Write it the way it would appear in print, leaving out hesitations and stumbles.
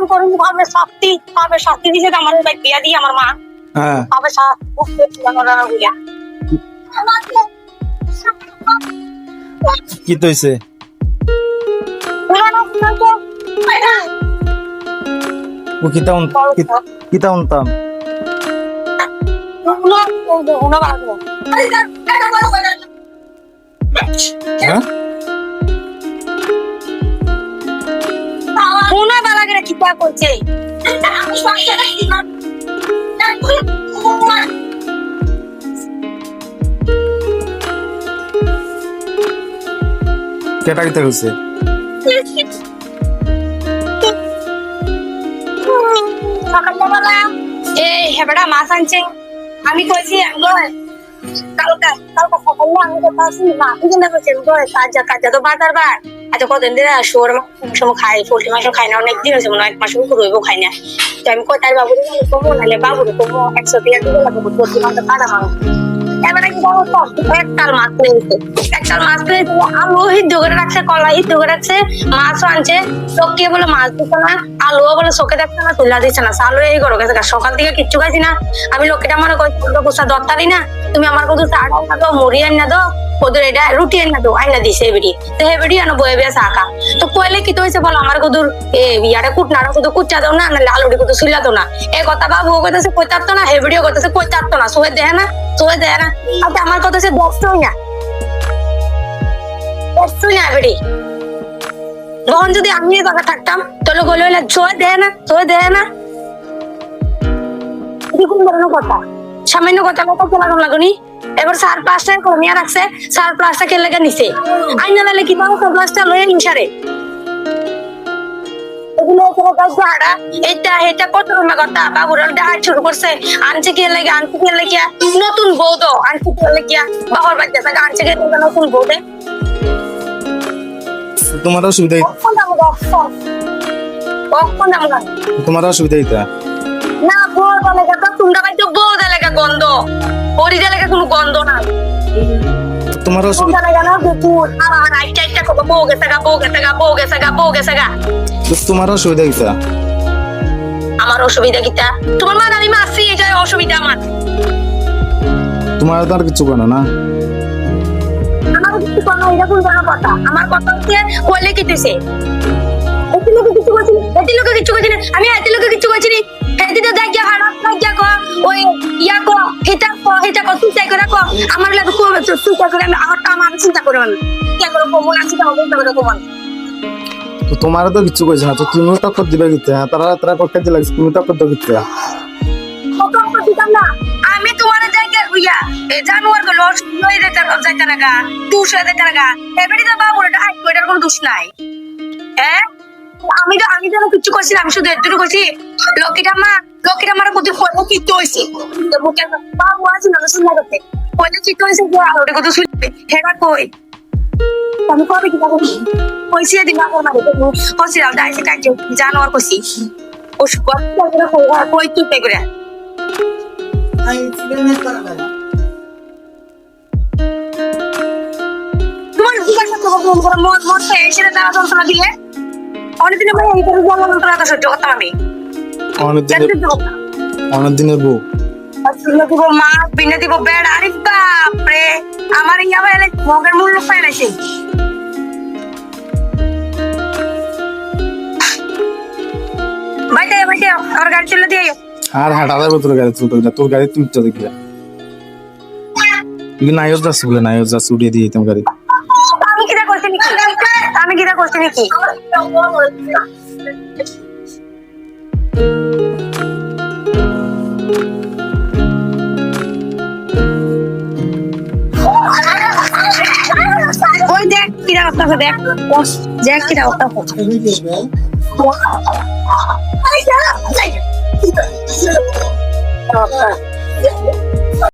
phone করুন ভাবে শাস্তি দিছে আমার বিয়া দিয়ে আমার মা হ্যাঁ ভাবে কি তো হইছে ও কিতা উনতাম হ্যাঁ কিতা করছে কেটা কিতা হইছে এই হেবড়া মাছ আনছে আমি কইছি কালকে সকালে আমি কথা আছি না কি না বলছেন কাজা তো বাজার বার আচ্ছা কতদিন ধরে শোর সময় খাই পোল্ট্রি মাংস খাই না অনেক দিন হয়েছে মনে হয় 1 মাস রইব খাই না তো আমি কই তাই বাবুরে কমো নালে বাবুরে কমো 100 টাকা দিলে লাগবে পোল্ট্রি মাংস কাটা খাও এবারে কি বলো তো একটাল মাছ নিয়েছে আলু হিদ্ধ করে রাখছে কলা হিদ্ধ করে রাখছে মাছও আনছে চোখে বলে মাছ দিচ্ছে না আলুও বলে চোখে দেখছে না তুলা দিচ্ছে না আলু এই করো গেছে সকাল থেকে কিচ্ছু খাইছি না আমি লোকটা মনে করি গুছা দরকারই না তুমি আমার কত আটা দো মুড়ি আইনা দো ওদের এটা রুটি আইনা দো আইনা দিছে এবারে তো এবারে আনো বয়ে বেশ আঁকা তো কইলে কি তো হয়েছে বলো আমার কদুর ইয়ারে কুটনারা কদু কুচ্চা দাও না নাহলে আলুটি কদু শুইলা দাও না এই কথা বাবু কইতেছে কই তারতো না হেবড়িও কইতেছে কই তারতো না সোয়ে দেয় না আচ্ছা আমার কথা হচ্ছে দশটাই না এবারে তখন যদি আমি কথা থাকতাম তাহলে গলে সোয়ে দেয় না কোন ধরনের কথা সামান্য কথা লাগানো লাগুনি এবার 4-5টা কমিয়া রাখছে 4-5টা কে লেগে নিছে আইনা লালে কি পাবো 5টা লয়ে নিসারে এগুলো কোনো কাজ ভাড়া এটা কত রকমের কথা বাবুরা ডাহার শুরু করছে আনছে কি লাগে নতুন বউ তো আনছে কি লাগে বাবার বাড়িতে থাকে আনছে কি নতুন বউ দে তোমার অসুবিধা তোমার অসুবিধা হইতা না বউ বলে কথা তোমরা বাইতে বউ দে লাগা গন্ধ ওরি দে লাগা কোনো গন্ধ না তোমার অসুবিধা লাগা না দেখু আর আইটা কো বউ গেছে গা তোমার অসুবিধা হইতা আমার অসুবিধা কিটা তোমার মা আমি মাসি এটা অসুবিধা আমার তোমার তো আর কিছু কোনো না আমার কিছু কোনো এটা কোন কথা আমার কথা হচ্ছে কইলে কি দিছে এটি লোকে কিছু কইছি না আমি এটি লোকে কিছু কইছি না এটি তো দেখ হাড়া দেখ ওই ইয়া কো এটা কো তুই করে কো আমার লাগে কো তুই করে আমি আমার চিন্তা করে না কি করে কমন আছে তো হবে তো কমন তো তোমার তো কিছু কইছ না তো তুমি টক্কর দিবে কিতে তারা করতে লাগছে তুমি টক্কর দাও কিতে টক্কর দিতাম না আমি তোমার জায়গা হইয়া জানুয়ার গুলো লই দিতে যাইতে লাগা তুষে দিতে লাগা এবারে তো বাবুর এটা আই কইটার কোনো দোষ নাই হ্যাঁ আমি তো কিছু কইছি আমি শুধু এতটুকু কইছি লকিটা আমার কত ফলো কি হইছে মুখে বাবু আছে না শুনলা করতে কইলে কি হইছে যে আরে কত শুনবে হেডা কই আমি কবে কি কইছি দিন বাবুর মারে কইছি দাইছে কাজ জানোয়ার কইছি ও কত কই তুই করে তোমার জিজ্ঞাসা করবো মোট এসে দাঁড়া যন্ত্রণা দিলে অনেকদিনের মানে এই করে যন্ত্রণা সহ্য করতাম আমি অনেকদিনের বউ দিব মা বিনে দিব বেড আরে বাপরে আমার ইয়া ভাই মগের মূল্য ফেলেছে বাইতে আর গাড়ি চলে দিয়ে আর হাঁটালে তোর গাড়ি তোর গাড়ি তুই তো দেখি নাইজ যাচ্ছে বলে নাইজ যাচ্ছে উড়িয়ে দিয়ে দিতাম গাড়ি আমি কিটা করছি নাকি ওই দেখ কিরা অবস্থা দেখ কিরা অবস্থা